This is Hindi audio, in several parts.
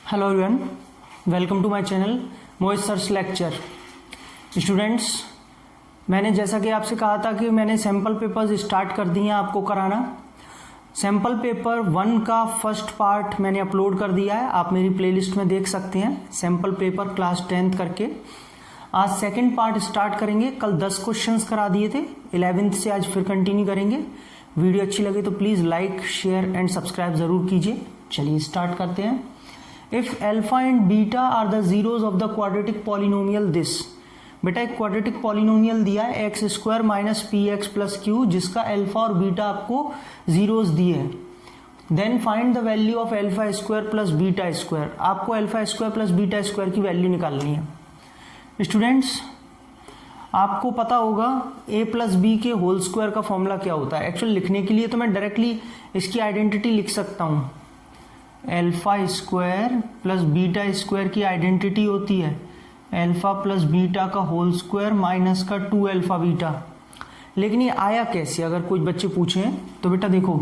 Hello everyone, welcome to my channel Mohit sir's lecture. Students, मैंने जैसा कि आपसे कहा था कि मैंने सैम्पल पेपर्स स्टार्ट कर दिए हैं आपको कराना। सैम्पल पेपर 1 का फर्स्ट पार्ट मैंने अपलोड कर दिया है, आप मेरी प्लेलिस्ट में देख सकते हैं, सैम्पल पेपर क्लास 10th करके। आज सेकंड पार्ट स्टार्ट करेंगे। कल 10 क्वेश्चंस करा दिए थे, 11th से आज फिर कंटिन्यू करेंगे। वीडियो अच्छी लगे तो please like, share and subscribe ज़रूर कीजिए। चलिए स्टार्ट करते हैं। If alpha and beta are the zeros of the quadratic polynomial this. बेटा एक क्वाड्रेटिक पॉलिनोमियल दिया है X square minus P X plus Q, जिसका अल्फा और बीटा आपको जीरोज दिए हैं। Then find the value of alpha square plus beta square. आपको alpha square plus beta square की वैल्यू निकालनी है। स्टूडेंट्स, आपको पता होगा a प्लस बी के होल स्क्वायर का फॉर्मूला क्या होता है। एक्चुअली लिखने के लिए तो मैं डायरेक्टली इसकी आइडेंटिटी लिख सकता हूँ। Alpha square plus beta square की आइडेंटिटी होती है अल्फा प्लस बीटा का होल स्क्वायर माइनस का 2 अल्फा बीटा। लेकिन ये आया कैसे, अगर कुछ बच्चे पूछें तो बेटा देखो,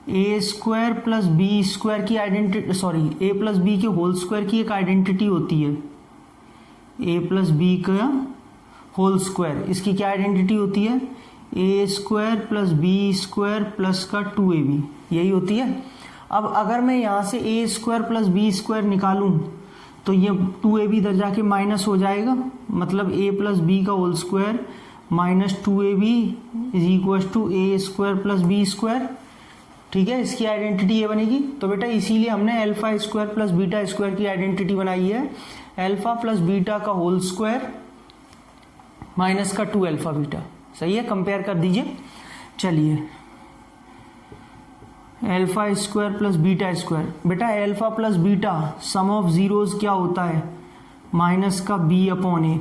A square plus B square की identity, sorry A plus B के होल स्क्वायर की एक आइडेंटिटी होती है ए प्लस बी का होल स्क्वायर। इसकी क्या आइडेंटिटी होती है, A square plus B square plus का 2ab, यही होती है। अब अगर मैं यहाँ से ए स्क्वायर प्लस बी स्क्वायर निकालूं तो ये 2ab इधर जाके माइनस हो जाएगा, मतलब ए प्लस बी का whole square minus 2ab is equal to A square plus B square. ठीक है, इसकी आइडेंटिटी ये बनेगी। तो बेटा इसीलिए हमने alpha square plus beta square की आइडेंटिटी बनाई है अल्फा प्लस बीटा का होल स्क्वायर माइनस का 2 अल्फा बीटा। सही है, कंपेयर कर दीजिए। चलिए, alpha square plus beta square. बेटा alpha plus beta sum of zeros क्या होता है, माइनस का B upon A.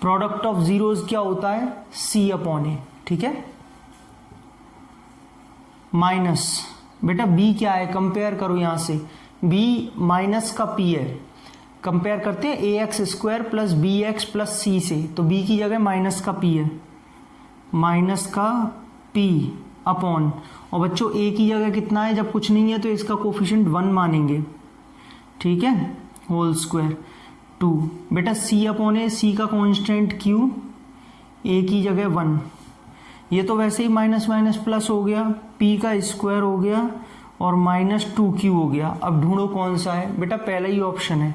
Product of zeros क्या होता है, सी अपॉन ए। ठीक है, माइनस बेटा बी क्या है, कंपेयर करो यहां से, बी माइनस का पी है। कंपेयर करते हैं A X square plus B X plus C से, तो बी की जगह माइनस का पी है, माइनस का पी अपॉन, और बच्चों ए की जगह कितना है, जब कुछ नहीं है तो इसका कोफिशिएंट 1 मानेंगे। ठीक है, होल स्क्वायर 2। बेटा सी अपॉन ए, सी का कांस्टेंट क्यू, ए की जगह 1। ये तो वैसे ही माइनस माइनस प्लस हो गया, पी का स्क्वायर हो गया और माइनस 2q हो गया। अब ढूंढो कौन सा है। बेटा पहला ही ऑप्शन है,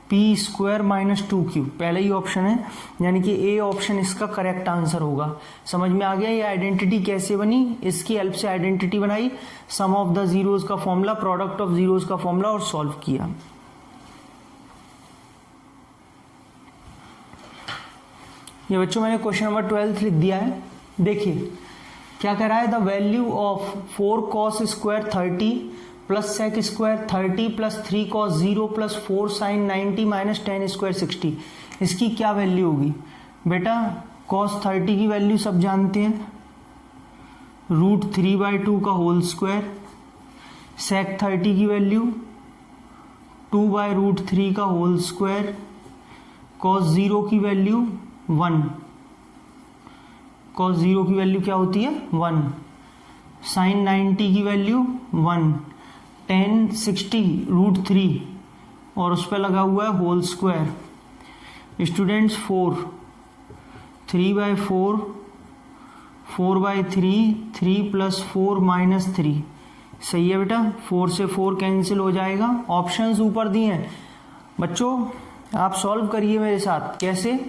पी स्क्वायर माइनस 2q, पहला ही ऑप्शन है, यानी कि ए ऑप्शन इसका करेक्ट आंसर होगा। समझ में आ गया ये आइडेंटिटी कैसे बनी, इसकी हेल्प से आइडेंटिटी बनाई, सम ऑफ द जीरोज का फॉर्मूला, प्रोडक्ट ऑफ जीरोज का फॉर्मूला और सॉल्व किया। ये बच्चों मैंने क्वेश्चन नंबर 12 लिख दिया है। देखिए क्या कह रहा है, the value of 4 cos square 30 plus sec square 30 plus 3 cos 0 plus 4 sin 90 minus 10 square 60, इसकी क्या वैल्यू होगी। बेटा cos 30 की वैल्यू सब जानते हैं, √3/2 का होल स्क्वायर। सेक 30 की वैल्यू 2/√3 का होल स्क्वायर। cos 0 की वैल्यू 1, cos 0 की वैल्यू क्या होती है 1। sin 90 की वैल्यू 1, 10 60 √3 और उस पर लगा हुआ है होल स्क्वायर। स्टूडेंट्स 4, 3/4, 4/3, 3 + 4 - 3। सही है बेटा, 4 से 4 कैंसिल हो जाएगा। ऑप्शंस ऊपर दिए हैं बच्चों, आप सॉल्व करिए मेरे साथ। कैसे,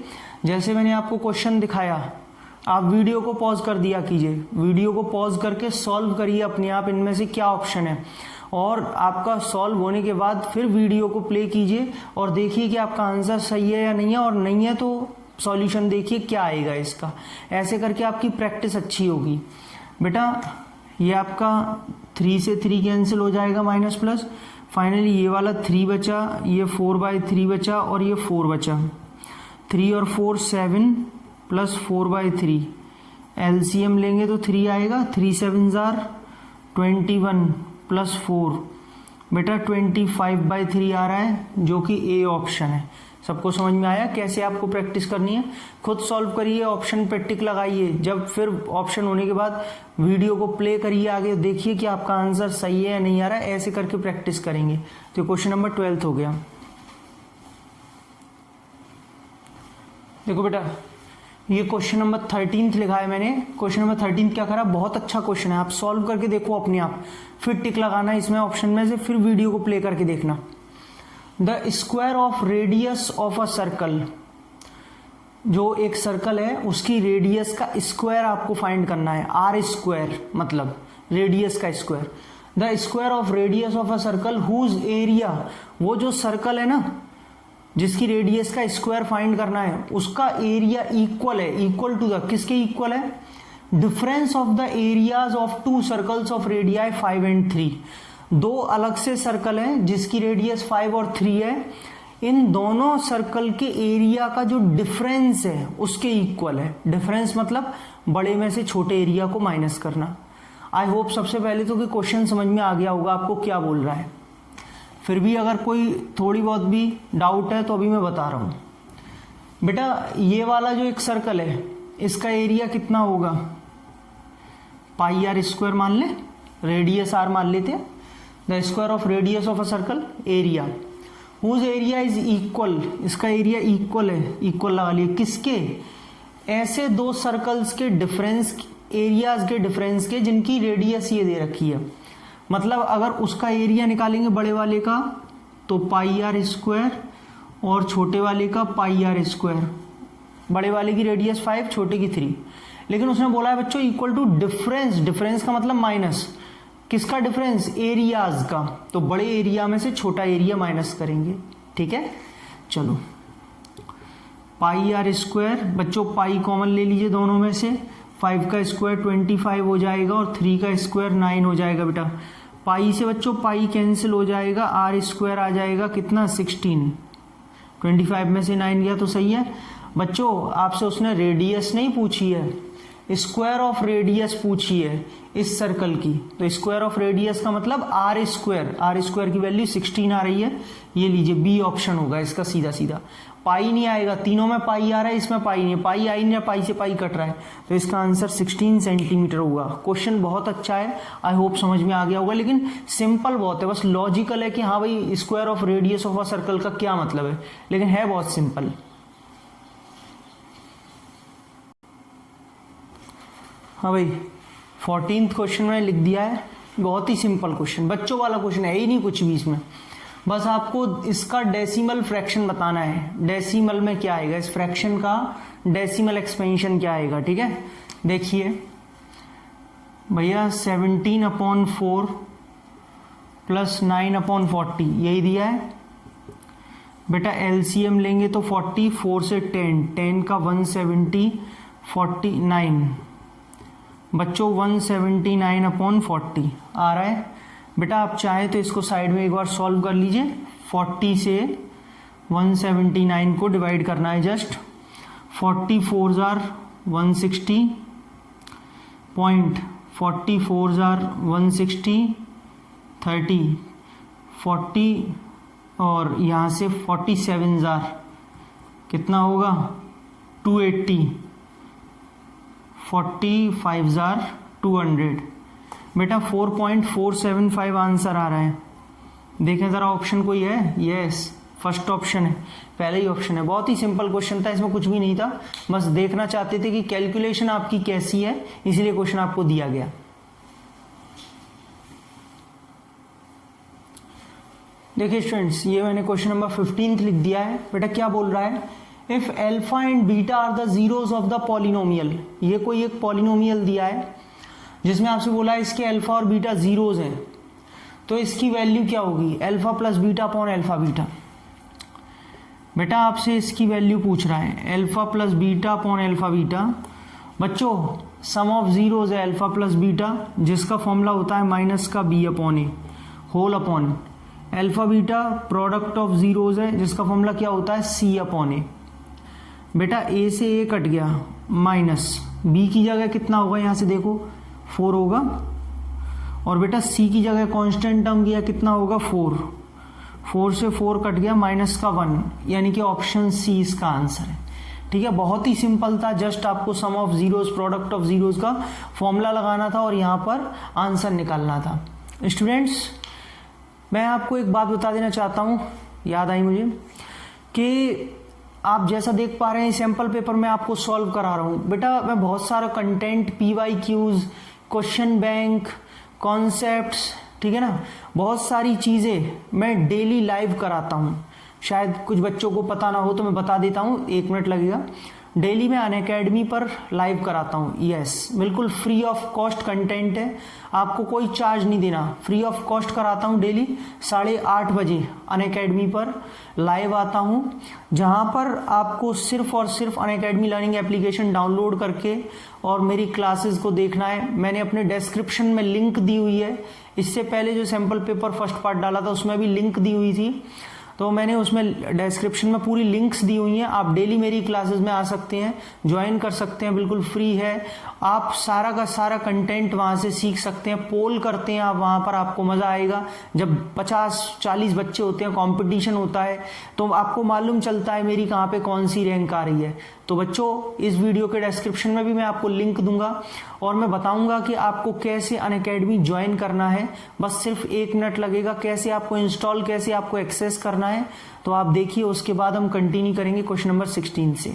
जैसे मैंने आपको क्वेश्चन दिखाया, आप वीडियो को पॉज कर दिया कीजिए, वीडियो को पॉज करके सॉल्व करिए अपने आप, इनमें से क्या ऑप्शन है, और आपका सॉल्व होने के बाद फिर वीडियो को प्ले कीजिए और देखिए कि आपका आंसर सही है या नहीं है, और नहीं है तो सॉल्यूशन देखिए क्या आएगा इसका। ऐसे करके आपकी प्रैक्टिस अच्छी होगी। बेटा ये आपका 3 से 3 कैंसिल हो जाएगा, माइनस प्लस, फाइनली ये वाला 3 बचा, ये 4/3 बचा और ये 4 बचा। 3 और 4 7 प्लस 4/3, एलसीएम लेंगे तो 3 आएगा, 3 7 21 प्लस 4, बेटा 25/3 आ रहा है, जो कि ए ऑप्शन है। सबको समझ में आया कैसे आपको प्रैक्टिस करनी है? खुद सॉल्व करिए, ऑप्शन पे टिक लगाइए, जब फिर ऑप्शन होने के बाद वीडियो को प्ले करिए, आगे देखिए कि आपका आंसर सही है या नहीं आ रहा है, ऐसे करके प्रैक्टिस करेंगे। तो क्वेश्चन नंबर 12 हो गया। देखो बेटा, ये क्वेश्चन नंबर 13 लिखा है मैंने। क्वेश्चन नंबर 13 क्या करा, बहुत अच्छा क्वेश्चन है, आप सॉल्व करके देखो अपने आप, फिर टिक लगाना इसमें ऑप्शन में से, फिर वीडियो को प्ले करके देखना। The square of radius of a circle, जो एक सर्कल है उसकी रेडियस का स्क्वायर आपको फाइंड करना है। आर स्क्वायर मतलब रेडियस का square. The square of radius of a circle whose area, वो जो सर्कल है ना जिसकी रेडियस का स्क्वायर फाइंड करना है, उसका एरिया इक्वल है, इक्वल टू द, किसके इक्वल है? Difference of the areas of to circles of radii 5 and 3। दो अलग से सर्कल हैं जिसकी रेडियस 5 और 3 है, इन दोनों सर्कल के एरिया का जो डिफरेंस है उसके इक्वल है। डिफरेंस मतलब बड़े में से छोटे एरिया को माइनस करना। आई होप सबसे पहले तो कि क्वेश्चन समझ में आ गया होगा आपको क्या बोल रहा है। फिर भी अगर कोई थोड़ी बहुत भी डाउट है तो अभी मैं बता रहा हूं। बेटा ये वाला जो एक सर्कल है इसका एरिया कितना होगा? पाई आर स्क्वायर मान ले, रेडियस आर मान लेते हैं। The square of radius of a circle area, whose area is equal, इसका एरिया इक्वल है, इक्वल लगा लिए किसके? ऐसे दो सर्कल्स के डिफरेंस, एरियाज के डिफरेंस के जिनकी रेडियस ये दे रखी है। मतलब अगर उसका एरिया निकालेंगे बड़े वाले का तो पाई आर स्क्वायर और छोटे वाले का पाई आर स्क्वायर। बड़े वाले की रेडियस 5, छोटे की 3। लेकिन उसने बोला है बच्चों इक्वल टू डिफरेंस, डिफरेंस का मतलब माइनस, किसका डिफरेंस? एरियाज का। तो बड़े एरिया में से छोटा एरिया माइनस करेंगे, ठीक है। चलो पाई आर स्क्वायर, बच्चों पाई कॉमन ले लीजिए दोनों में से, 5 का स्क्वायर 25 हो जाएगा और 3 का स्क्वायर 9 हो जाएगा। बेटा पाई से बच्चों पाई कैंसिल हो जाएगा, आर स्क्वायर आ जाएगा कितना? 16। 25 में से 9 गया तो सही है। बच्चों आपसे उसने रेडियस नहीं पूछी है, स्क्वायर ऑफ रेडियस पूछी है इस सर्कल की। तो स्क्वायर ऑफ रेडियस का मतलब आर स्क्वायर, आर स्क्वायर की वैल्यू 16 आ रही है, ये लीजिए बी ऑप्शन होगा इसका सीधा सीधा। पाई नहीं आएगा, तीनों में पाई आ रहा है, इसमें पाई नहीं, पाई आई नहीं, पाई से पाई कट रहा है, तो इसका आंसर 16 सेंटीमीटर होगा। क्वेश्चन बहुत अच्छा है, आई होप समझ में आ गया होगा, लेकिन सिंपल बहुत है, बस लॉजिकल है कि हाँ भाई square of radius of a circle का क्या मतलब है, लेकिन है बहुत सिंपल। हाँ भाई 14th क्वेश्चन में लिख दिया है, बहुत ही सिंपल क्वेश्चन, बच्चों वाला क्वेश्चन है ही नहीं कुछ भी इसमें, बस आपको इसका डेसिमल फ्रैक्शन बताना है। डेसिमल में क्या आएगा, इस फ्रैक्शन का डेसिमल एक्सपेंशन क्या आएगा, ठीक है। देखिए भैया 17/4 प्लस 9/40 यही दिया है। बेटा एलसीएम लेंगे तो 40, 4 से 10, 10 का 170, 49 बच्चों 179/40 आ रहा है। बेटा आप चाहे तो इसको साइड में एक बार सॉल्व कर लीजिए। 40 से 179 को डिवाइड करना है जस्ट। 44 जार 160, 44 जार 160, 30, 40 और यहाँ से 47 जार कितना होगा 280, 45 जार 200। बेटा 4.475 आंसर आ रहा है। देखें जरा ऑप्शन कोई है? यस फर्स्ट ऑप्शन है, पहले ही ऑप्शन है। बहुत ही सिंपल क्वेश्चन था, इसमें कुछ भी नहीं था, बस देखना चाहते थे कि कैलकुलेशन आपकी कैसी है, इसलिए क्वेश्चन आपको दिया गया। देखिए स्टूडेंट्स, ये मैंने क्वेश्चन नंबर 15 लिख दिया है। बेटा क्या बोल रहा है, if alpha and beta are the zeros of the polynomial. ये कोई एक पॉलिनोमियल दिया है जिसमें आपसे बोला है इसके अल्फा और बीटा जीरोस हैं, तो इसकी वैल्यू क्या होगी, alpha plus beta upon alpha beta. बेटा आपसे इसकी वैल्यू पूछ रहा है, alpha plus beta upon alpha beta. बच्चों सम ऑफ जीरोस है अल्फा प्लस बीटा, जिसका फॉर्मूला होता है माइनस का B upon A whole upon alpha beta product of zeros है, जिसका फॉर्मूला क्या होता है सी अपॉन ए। बेटा ए से ए कट गया, माइनस बी की जगह कितना होगा, यहां से देखो 4 होगा, और बेटा सी की जगह कांस्टेंट टर्म गया कितना होगा 4, 4 से 4 कट गया, माइनस का 1, यानी कि ऑप्शन सी इसका आंसर है। ठीक है, बहुत ही सिंपल था, जस्ट आपको sum of zeros, product of zeros का फॉर्मूला लगाना था और यहाँ पर आंसर निकालना था। स्टूडेंट्स, मैं आपको एक बात बता देना चाहता हूँ, याद आई मुझे, कि आप जैसा देख पा रहे हैं सैम्पल पेपर में आपको सॉल्व करा रहा हूँ। बेटा मैं बहुत सारा content, PYQs, question bank, concepts, ठीक है ना, बहुत सारी चीज़ें मैं डेली लाइव कराता हूँ। शायद कुछ बच्चों को पता ना हो तो मैं बता देता हूँ, 1 मिनट लगेगा। डेली मैं अनअकैडमी पर लाइव कराता हूँ। यस, बिल्कुल फ्री ऑफ कॉस्ट कंटेंट है, आपको कोई चार्ज नहीं देना, फ्री ऑफ कॉस्ट कराता हूँ। डेली 8:30 बजे अनअकैडमी पर लाइव आता हूँ, जहाँ पर आपको सिर्फ और सिर्फ अनअकैडमी लर्निंग एप्लीकेशन डाउनलोड करके और मेरी क्लासेस को देखना है। मैंने अपने डिस्क्रिप्शन में लिंक दी हुई है। इससे पहले जो सैम्पल पेपर फर्स्ट पार्ट डाला था उसमें भी लिंक दी हुई थी, तो मैंने उसमें डिस्क्रिप्शन में पूरी लिंक्स दी हुई हैं। आप डेली मेरी क्लासेस में आ सकते हैं, ज्वाइन कर सकते हैं, बिल्कुल फ्री है। आप सारा का सारा कंटेंट वहाँ से सीख सकते हैं। पोल करते हैं आप वहाँ पर, आपको मज़ा आएगा। जब 50-40 बच्चे होते हैं, कंपटीशन होता है, तो आपको मालूम चलता है मेरी कहाँ पे कौन सी रैंक आ रही है। तो बच्चों, इस वीडियो के डिस्क्रिप्शन में भी मैं आपको लिंक दूंगा और मैं बताऊंगा कि आपको कैसे अनअकैडमी ज्वाइन करना है। बस सिर्फ 1 मिनट लगेगा, कैसे आपको इंस्टॉल, कैसे आपको एक्सेस करना है, तो आप देखिए। उसके बाद हम कंटिन्यू करेंगे क्वेश्चन नंबर 16 से।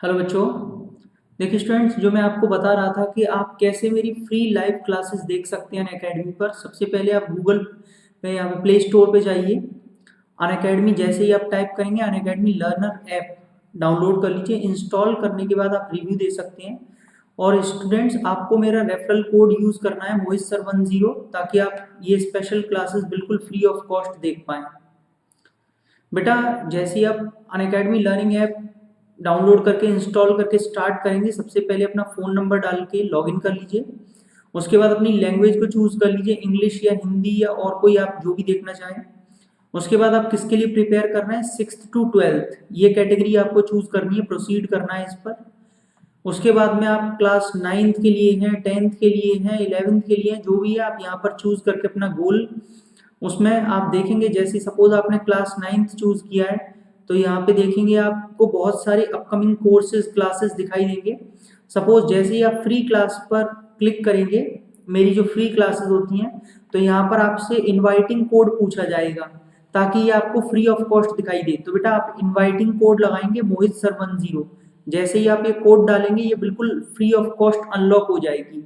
हेलो बच्चों, देखिए स्टूडेंट्स, जो मैं आपको बता रहा था कि आप कैसे मेरी फ्री लाइव क्लासेस देख सकते हैं अनअकैडमी पर। सबसे पहले आप गूगल पे या प्ले स्टोर पे जाइए, अनअकैडमी जैसे ही आप टाइप करेंगे अनअकैडमी लर्नर ऐप डाउनलोड कर लीजिए। इंस्टॉल करने के बाद आप रिव्यू दे सकते हैं। और स्टूडेंट्स, आपको मेरा रेफरल कोड यूज करना है मोहित सर 10, ताकि आप ये स्पेशल क्लासेस बिल्कुल फ्री ऑफ कॉस्ट देख पाएं। बेटा जैसे ही आप अनअकैडमी लर्निंग ऐप डाउनलोड करके इंस्टॉल करके स्टार्ट करेंगे, सबसे पहले अपना फ़ोन नंबर डाल के लॉगिन कर लीजिए। उसके बाद अपनी लैंग्वेज को चूज़ कर लीजिए, इंग्लिश या हिंदी या और कोई आप जो भी देखना चाहें। उसके बाद आप किसके लिए प्रिपेयर कर रहे हैं, 6th to 12th, ये कैटेगरी आपको चूज़ करनी है, प्रोसीड करना है इस पर। उसके बाद में आप क्लास 9th के लिए हैं, 10th के लिए हैं, 11th के लिए हैं, जो भी है आप यहाँ पर चूज़ करके अपना गोल, उसमें आप देखेंगे। जैसे सपोज आपने क्लास 9th चूज़ किया है, तो यहाँ पे देखेंगे आपको बहुत सारे अपकमिंग कोर्सेज क्लासेस दिखाई देंगे। सपोज जैसे ही आप फ्री क्लास पर क्लिक करेंगे, मेरी जो फ्री क्लासेस होती हैं, तो यहाँ पर आपसे इनवाइटिंग कोड पूछा जाएगा, ताकि ये आपको फ्री ऑफ कॉस्ट दिखाई दे। तो बेटा आप इनवाइटिंग कोड लगाएंगे मोहित सर 10। जैसे ही आप ये कोड डालेंगे, ये बिल्कुल फ्री ऑफ कॉस्ट अनलॉक हो जाएगी।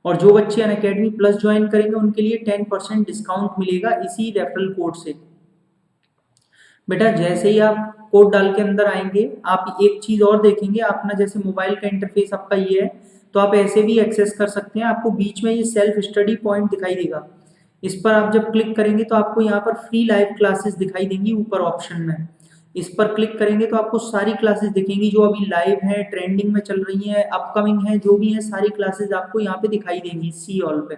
और जो बच्चे अनअकैडमी प्लस ज्वाइन करेंगे उनके लिए 10% डिस्काउंट मिलेगा इसी रेफरल कोड से। बेटा जैसे ही आप कोड डाल के अंदर आएंगे, आप एक चीज और देखेंगे, अपना जैसे मोबाइल का इंटरफेस आपका ये है, तो आप ऐसे भी एक्सेस कर सकते हैं। आपको बीच में ये सेल्फ स्टडी पॉइंट दिखाई देगा, इस पर आप जब क्लिक करेंगे तो आपको यहाँ पर फ्री लाइव क्लासेस दिखाई देंगी ऊपर ऑप्शन में। इस पर क्लिक करेंगे तो आपको सारी क्लासेस दिखेंगी जो अभी लाइव है, ट्रेंडिंग में चल रही है, अपकमिंग है, जो भी है सारी क्लासेस आपको यहाँ पे दिखाई देंगी सी ऑल पे।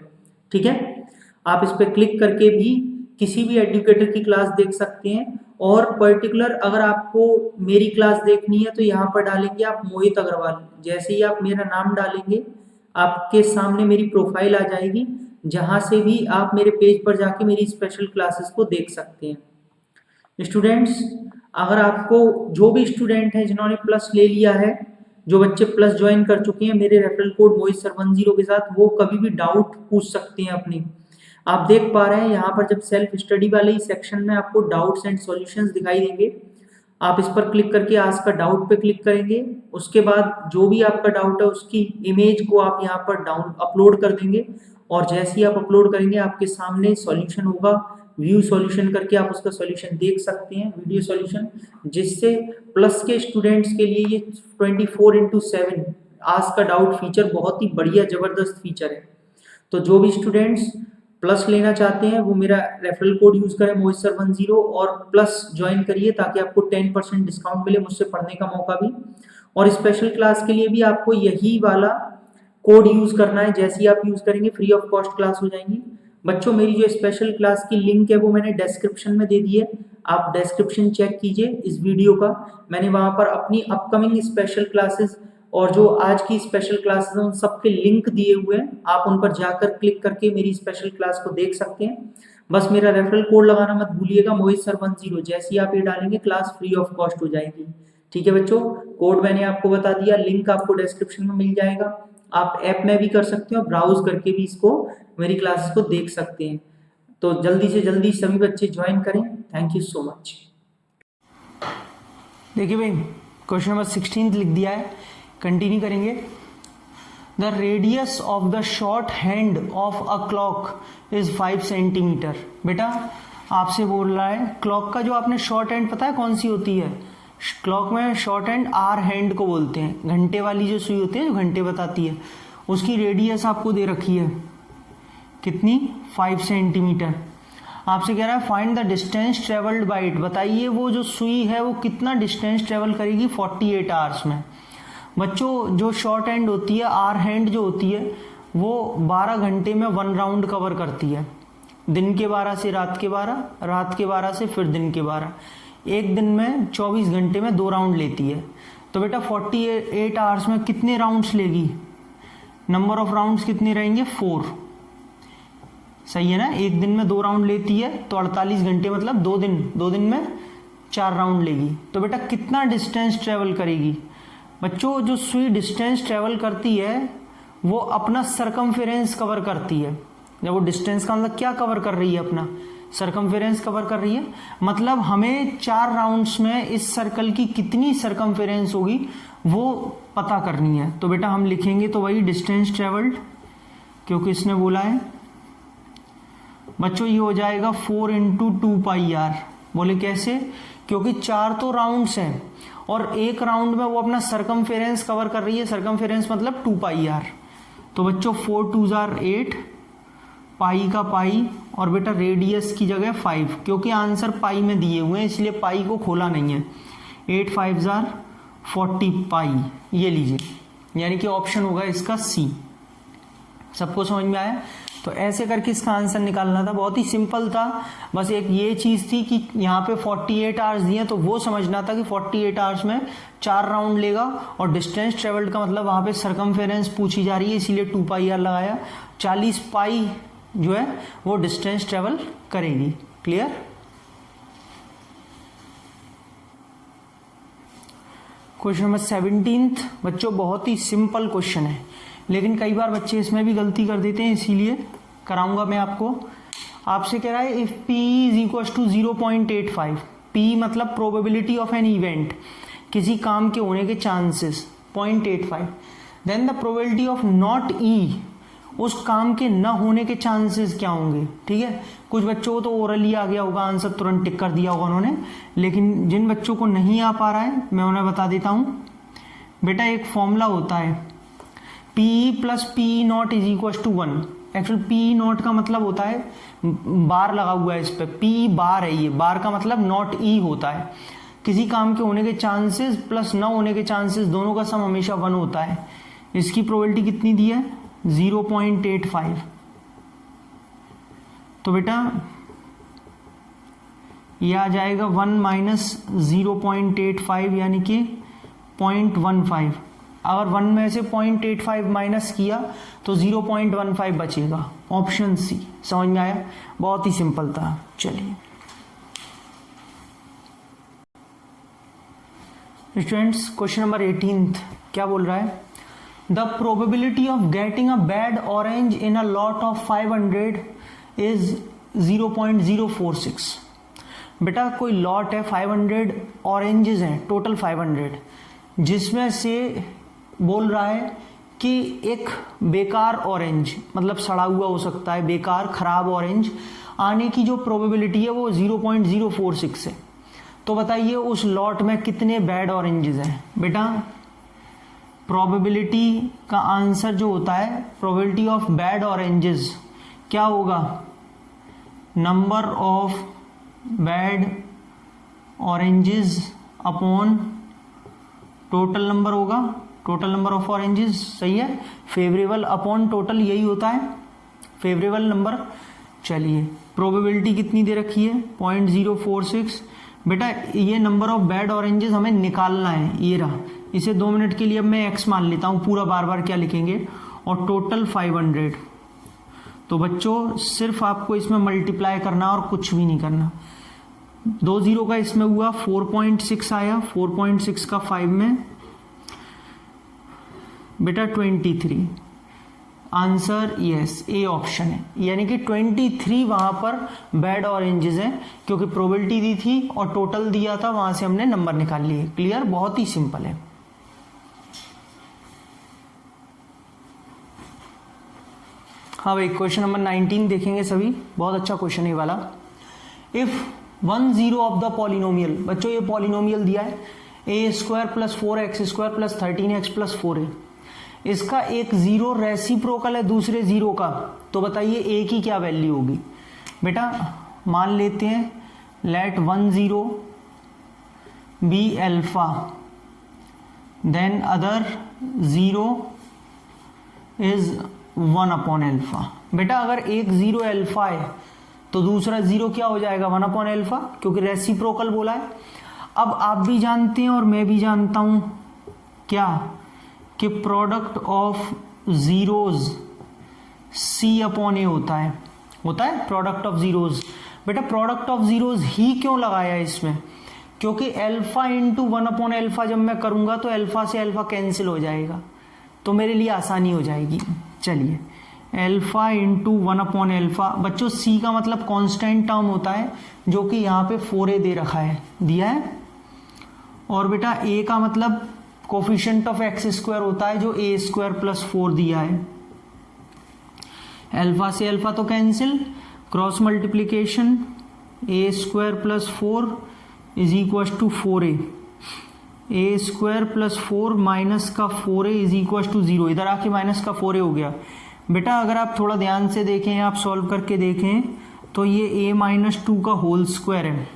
ठीक है, आप इस पर क्लिक करके भी किसी भी एजुकेटर की क्लास देख सकते हैं। और पर्टिकुलर अगर आपको मेरी क्लास देखनी है तो यहाँ पर डालेंगे आप मोहित अग्रवाल। जैसे ही आप मेरा नाम डालेंगे, आपके सामने मेरी प्रोफाइल आ जाएगी, जहां से भी आप मेरे पेज पर जाके मेरी स्पेशल क्लासेस को देख सकते हैं। स्टूडेंट्स, अगर आपको जो भी स्टूडेंट है जिन्होंने प्लस ले लिया है, जो बच्चे प्लस ज्वाइन कर चुके हैं मेरे रेफरल कोड मोहित सर 10 के साथ, वो कभी भी डाउट पूछ सकते हैं अपने। आप देख पा रहे हैं यहाँ पर जब सेल्फ स्टडी वाले ही सेक्शन में आपको डाउट्स एंड सॉल्यूशंस दिखाई देंगे। आप इस पर क्लिक करके आज का डाउट पे क्लिक करेंगे। उसके बाद जो भी आपका डाउट है उसकी इमेज को आप यहाँ पर डाउन अपलोड कर देंगे। और जैसे ही आप अपलोड करेंगे, आपके सामने सॉल्यूशन होगा, व्यू सॉल्यूशन करके आप उसका सॉल्यूशन देख सकते हैं, वीडियो सॉल्यूशन, जिससे प्लस के स्टूडेंट्स के लिए ये 24/7 आज का डाउट फीचर बहुत ही बढ़िया जबरदस्त फीचर है। तो जो भी स्टूडेंट्स प्लस लेना चाहते हैं वो मेरा रेफरल कोड यूज करें मोहित सर 10 और प्लस ज्वाइन करिए, ताकि आपको 10% डिस्काउंट मिले, मुझसे पढ़ने का मौका भी। और स्पेशल क्लास के लिए भी आपको यही वाला कोड यूज करना है। जैसे ही आप यूज करेंगे फ्री ऑफ कॉस्ट क्लास हो जाएंगी। बच्चों मेरी जो स्पेशल क्लास की लिंक है वो मैंने डिस्क्रिप्शन में दे दी है, आप डिस्क्रिप्शन चेक कीजिए इस वीडियो का। मैंने वहां पर अपनी अपकमिंग स्पेशल क्लासेस और जो आज की स्पेशल क्लासेस हैं उन सबके लिंक दिए हुए हैं, आप उन पर जाकर क्लिक करके मेरी स्पेशल क्लास को देख सकते हैं। बस मेरा रेफरल कोड लगाना मत भूलिएगा, मोहित सर 10। जैसे ही आप ये डालेंगे क्लास फ्री ऑफ कॉस्ट हो जाएगी। ठीक है बच्चों, कोड मैंने आपको बता दिया, लिंक आपको डिस्क्रिप्शन में मिल जाएगा। आप ऐप में भी कर सकते हो, ब्राउज करके भी इसको मेरी क्लासेस को देख सकते हैं। तो जल्दी से जल्दी सभी बच्चे ज्वाइन करें। Thank you so much. देखिए भाई, क्वेश्चन नंबर 16 लिख दिया है, कंटिन्यू करेंगे। The radius of the short hand of a clock is 5 centimetre. बेटा आपसे बोल रहा है क्लॉक का जो आपने शॉर्ट हैंड पता है कौन सी होती है? क्लॉक में शॉर्ट हैंड आर हैंड को बोलते हैं। घंटे वाली जो सुई होती है जो घंटे बताती है, उसकी रेडियस आपको दे रखी है कितनी? 5 सेंटीमीटर। आपसे कह रहा है find the distance travelled by it. बताइए वो जो सुई है वो कितना डिस्टेंस ट्रेवल करेगी 48 आवर्स में। बच्चों जो शॉर्ट हैंड होती है, आर हैंड जो होती है, वो 12 घंटे में 1 राउंड कवर करती है। दिन के 12 से रात के 12, रात के 12 से फिर दिन के 12। एक दिन में 24 घंटे में 2 राउंड लेती है। तो बेटा 48 आवर्स में कितने राउंड्स लेगी? नंबर ऑफ राउंड्स कितने रहेंगे? 4। सही है ना? एक दिन में 2 राउंड लेती है तो 48 घंटे मतलब 2 दिन में 4 राउंड लेगी। तो बेटा कितना डिस्टेंस ट्रेवल करेगी? बच्चों जो सुई डिस्टेंस ट्रेवल करती है वो अपना सरकमफेरेंस कवर करती है। जब वो डिस्टेंस का मतलब क्या कवर कर रही है? अपना सरकमफेरेंस कवर कर रही है। मतलब हमें 4 राउंड्स में इस सर्कल की कितनी सरकमफेरेंस होगी वो पता करनी है। तो बेटा हम लिखेंगे तो वही डिस्टेंस ट्रेवल्ड, क्योंकि इसने बोला है। बच्चों ये हो जाएगा 4 × 2πr। बोले कैसे? क्योंकि 4 तो राउंड्स हैं और एक राउंड में वो अपना सरकमफेरेंस कवर कर रही है। सरकमफेरेंस मतलब 2πr। तो बच्चों 4 2 8, पाई का पाई, और बेटा रेडियस की जगह 5, क्योंकि आंसर पाई में दिए हुए हैं इसलिए पाई को खोला नहीं है। 8 5 40 पाई, ये लीजिए, यानी कि ऑप्शन होगा इसका सी। सबको समझ में आया? तो ऐसे करके इसका आंसर निकालना था, बहुत ही सिंपल था। बस एक ये चीज थी कि यहाँ पे 48 आवर्स दिए तो वो समझना था कि 48 आवर्स में 4 राउंड लेगा, और डिस्टेंस ट्रेवल्ड का मतलब वहां पे सरकमफेरेंस पूछी जा रही है इसीलिए 2πr लगाया। 40 पाई जो है वो डिस्टेंस ट्रेवल करेगी। क्लियर? क्वेश्चन नंबर 17 बच्चों बहुत ही सिंपल क्वेश्चन है, लेकिन कई बार बच्चे इसमें भी गलती कर देते हैं, इसीलिए कराऊंगा मैं आपको। आपसे कह रहा है if P is to 0.85, P मतलब प्रोबेबिलिटी ऑफ एन इवेंट, किसी काम के होने के chances 0.85, then the probability of not E, उस काम के न होने के चांसेस क्या होंगे। ठीक है, कुछ बच्चों को तो ओरली आ गया होगा, आंसर तुरंत टिक कर दिया होगा उन्होंने, लेकिन जिन बच्चों को नहीं आ पा रहा है मैं उन्हें बता देता हूं। बेटा एक फॉर्मूला होता है PE + PE0 = 1। एक्चुअल PE0 का मतलब होता है, बार लगा हुआ है इस पे, PE बार है, ये बार का मतलब नॉट E होता है। किसी काम के होने के चांसेस प्लस न होने के चांसेस दोनों का सम हमेशा 1 होता है। इसकी प्रोबेबिलिटी कितनी दी है? 0.85। तो बेटा ये आ जाएगा 1 - 0.85 यानी कि 0.15। अगर 1 में से 0.85 माइनस किया तो 0.15 बचेगा। Option C. समझ में आया? बहुत ही सिंपल था। चलिए स्टूडेंट्स, क्वेश्चन नंबर 18 क्या बोल रहा है? The probability of getting a bad orange in a lot of 500 is 0.046। बेटा कोई लॉट है, 500 ऑरेंजेस हैं, टोटल 500, जिसमें से बोल रहा है कि एक बेकार ऑरेंज मतलब सड़ा हुआ हो सकता है, बेकार खराब ऑरेंज आने की जो प्रोबेबिलिटी है वो 0.046 है। तो बताइए उस लॉट में कितने बैड ऑरेंजेस हैं। बेटा प्रोबेबिलिटी का आंसर जो होता है, प्रोबेबिलिटी ऑफ बैड ऑरेंजेस क्या होगा? Number of bad oranges upon total number होगा, टोटल नंबर ऑफ ऑरेंजेस। सही है, फेवरेबल अपॉन टोटल यही होता है, फेवरेबल नंबर। चलिए प्रोबेबिलिटी कितनी दे रखी है? 0.046। बेटा ये नंबर ऑफ बैड ऑरेंजेस हमें निकालना है, ये रहा, इसे 2 मिनट के लिए अब मैं x मान लेता हूँ, पूरा बार बार क्या लिखेंगे, और टोटल 500। तो बच्चों सिर्फ आपको इसमें मल्टीप्लाई करना और कुछ भी नहीं करना। 2 0 का इसमें हुआ 4.6 आया, 4.6 का 5 में बेटा 23। आंसर यस, ए ऑप्शन है, यानी कि 23 वहां पर बैड ऑरेंजेस हैं, क्योंकि प्रोबेबिलिटी दी थी और टोटल दिया था, वहां से हमने नंबर निकाल लिए। क्लियर, बहुत ही सिंपल है। हाँ भाई, क्वेश्चन नंबर 19 देखेंगे सभी, बहुत अच्छा क्वेश्चन है वाला। इफ 1 0 ऑफ द पॉलिनोमियल, बच्चों ये पॉलिनोमियल दिया है a² + 4x² + 13x + 4a, इसका एक जीरो रेसिप्रोकल है दूसरे जीरो का, तो बताइए a की क्या वैल्यू होगी। बेटा मान लेते हैं let 1 0 be alpha, then other 0 is 1/α। बेटा अगर एक 0 अल्फा है तो दूसरा 0 क्या हो जाएगा, 1/α, क्योंकि रेसिप्रोकल बोला है। अब आप भी जानते हैं और मैं भी जानता हूं क्या, कि प्रोडक्ट ऑफ जीरोज C/A होता है प्रोडक्ट ऑफ जीरोज। बेटा प्रोडक्ट ऑफ जीरोज ही क्यों लगाया है इसमें, क्योंकि अल्फा इंटू 1/α जब मैं करूंगा तो अल्फा से अल्फा कैंसिल हो जाएगा, तो मेरे लिए आसानी हो जाएगी। चलिए अल्फा इंटू 1/α, बच्चों C का मतलब कांस्टेंट टर्म होता है, जो कि यहाँ पे 4a दे रखा है, दिया है, और बेटा a का मतलब कोफिशिएंट ऑफ x² होता है, जो a² + 4 दिया है। अल्फा से अल्फा तो cancel, cross multiplication a² + 4 is equal to 4a, a² + 4 minus का 4a इज इक्वल टू 0, इधर आके माइनस का 4a हो गया। बेटा अगर आप थोड़ा ध्यान से देखें, आप सॉल्व करके देखें, तो ये a-2 का होल स्क्वायर है।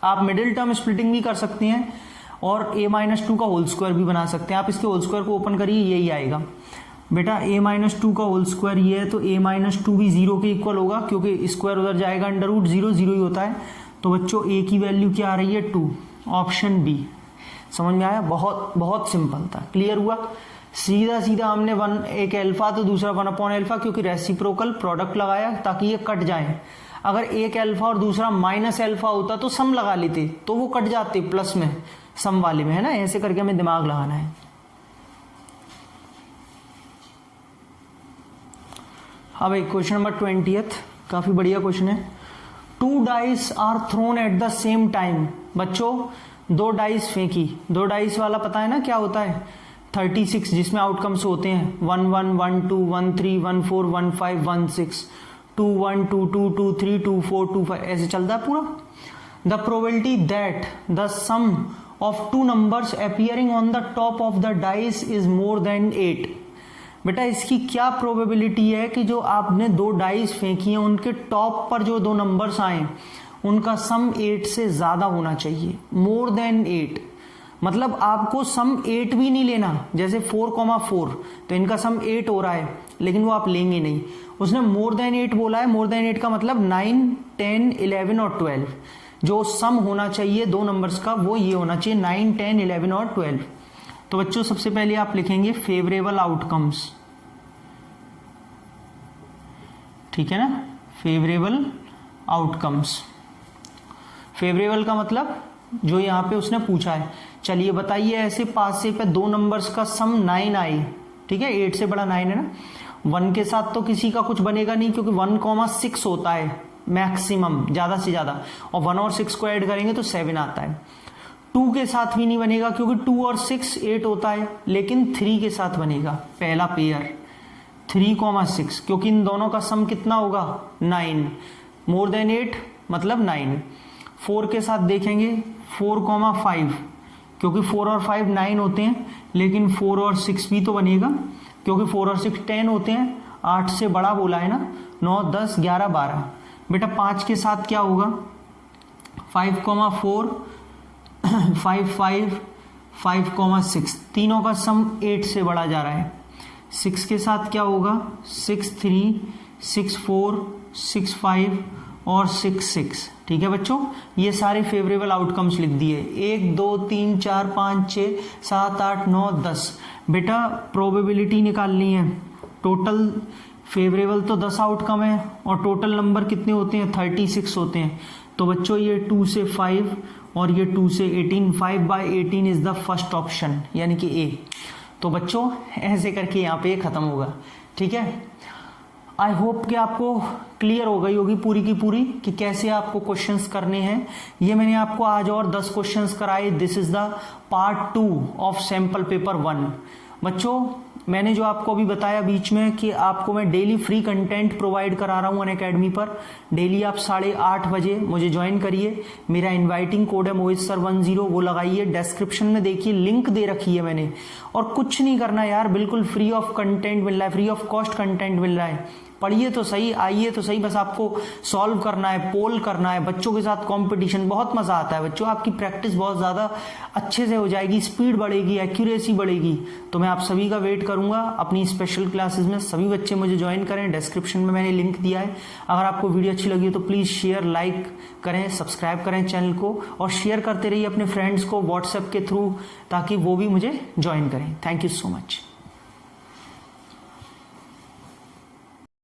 आप मिडिल टर्म स्प्लिटिंग भी कर सकते हैं और a-2 का होल स्क्वायर भी बना सकते हैं। आप इसके होल स्क्वायर को ओपन करिए, यही आएगा। बेटा a-2 का होल स्क्वायर ये है, तो a-2 भी 0 के इक्वल होगा, क्योंकि स्क्वायर उधर जाएगा, √0 0 ही होता है। तो बच्चों a की वैल्यू क्या आ रही है, 2, ऑप्शन बी। समझ में आया, बहुत बहुत सिंपल था, क्लियर हुआ। सीधा सीधा हमने एक अल्फा तो दूसरा 1/α, क्योंकि रेसिप्रोकल प्रोडक्ट लगाया ताकि ये कट जाए। अगर एक अल्फा और दूसरा -α होता तो सम लगा लेते, तो वो कट जाते प्लस में, सम वाले में, है ना। ऐसे करके हमें दिमाग लगाना है। हाँ भाई, क्वेश्चन नंबर 20, काफी बढ़िया क्वेश्चन है। 2 dice are thrown at the same time. बच्चों 2 डाइस फेंकी, 2 डाइस वाला पता है ना क्या होता है, 36, जिसमें आउटकम्स होते हैं 1 1 1 2 1 3 1 4 1 5 1 6 2 1 2 2 2 3 2 4 2 5, ऐसे चलता है पूरा। The probability that the sum of 2 numbers appearing on the top of the dice is more than 8। बेटा इसकी क्या प्रोबेबिलिटी है कि जो आपने 2 डाइस फेंकी हैं उनके टॉप पर जो 2 नंबर्स आए उनका सम 8 से ज्यादा होना चाहिए, मोर देन 8। मतलब आपको सम 8 भी नहीं लेना, जैसे 4,4 तो इनका सम 8 हो रहा है, लेकिन वो आप लेंगे नहीं। उसने मोर देन 8 बोला है, मोर देन 8 का मतलब 9 10 11 और 12, जो सम होना चाहिए 2 नंबर्स का वो ये होना चाहिए 9 10 11 और 12। तो बच्चों सबसे पहले आप लिखेंगे फेवरेबल आउटकम्स, ठीक है ना, फेवरेबल आउटकम्स। फेवरेबल का मतलब जो यहाँ पे उसने पूछा है। चलिए बताइए, ऐसे पास से पे 2 नंबर्स का सम 9 आए, ठीक है, 8 से बड़ा 9 है ना। 1 के साथ तो किसी का कुछ बनेगा नहीं, क्योंकि 1,6 होता है मैक्सिमम, ज्यादा से ज्यादा, और 1 और 6 को ऐड करेंगे तो 7 आता है। 2 के साथ भी नहीं बनेगा, क्योंकि 2 और 6 8 होता है, लेकिन 3 के साथ बनेगा पहला पेयर 3,6, क्योंकि इन दोनों का सम कितना होगा 9, मोर देन 8 मतलब 9। 4 के साथ देखेंगे 4,5, क्योंकि 4 और 5 9 होते हैं, लेकिन 4 और 6 भी तो बनेगा, क्योंकि 4 और 6 10 होते हैं, 8 से बड़ा बोला है ना, 9 10 11 12। बेटा 5 के साथ क्या होगा 5,4 5 5 5,6, तीनों का सम 8 से बड़ा जा रहा है। 6 के साथ क्या होगा 6 3 6 4 6 5 और 6, ठीक है बच्चों। ये सारे फेवरेबल आउटकम्स लिख दिए, 1 2 3 4 5 6 7 8 9 10। बेटा प्रोबेबिलिटी निकालनी है, टोटल फेवरेबल तो 10 आउटकम है और टोटल नंबर कितने होते हैं, 36 होते हैं। तो बच्चों ये 2 से 5 और ये 2 से 18, 5/18 इज द फर्स्ट ऑप्शन यानी कि ए। तो बच्चों ऐसे करके यहाँ पे खत्म होगा, ठीक है। आई होप कि आपको क्लियर हो गई होगी पूरी की पूरी कि कैसे आपको क्वेश्चंस करने हैं। ये मैंने आपको आज और 10 क्वेश्चंस कराए। This is the part 2 of sample paper 1। बच्चों मैंने जो आपको अभी बताया बीच में कि आपको मैं डेली फ्री कंटेंट प्रोवाइड करा रहा हूँ अनअकैडमी पर। डेली आप 8:30 बजे मुझे ज्वाइन करिए। मेरा इनवाइटिंग कोड है मोहित सर 10, वो लगाइए। डिस्क्रिप्शन में देखिए लिंक दे रखी है मैंने। और कुछ नहीं करना यार, बिल्कुल फ्री ऑफ कंटेंट मिल रहा है, फ्री ऑफ कॉस्ट कंटेंट मिल रहा है। पढ़िए तो सही, आइए तो सही, बस आपको सॉल्व करना है, पोल करना है। बच्चों के साथ कंपटीशन, बहुत मजा आता है बच्चों। आपकी प्रैक्टिस बहुत ज्यादा अच्छे से हो जाएगी, स्पीड बढ़ेगी, एक्यूरेसी बढ़ेगी। तो मैं आप सभी का वेट करूंगा अपनी स्पेशल क्लासेस में। सभी बच्चे मुझे ज्वाइन करें, डिस्क्रिप्शन में मैंने लिंक दिया है। अगर आपको वीडियो अच्छी लगी हो तो प्लीज शेयर, लाइक करें, सब्सक्राइब करें चैनल को और शेयर करते रहिए अपने फ्रेंड्स को व्हाट्सएप के थ्रू, ताकि वो भी मुझे ज्वाइन करें। Thank you so much.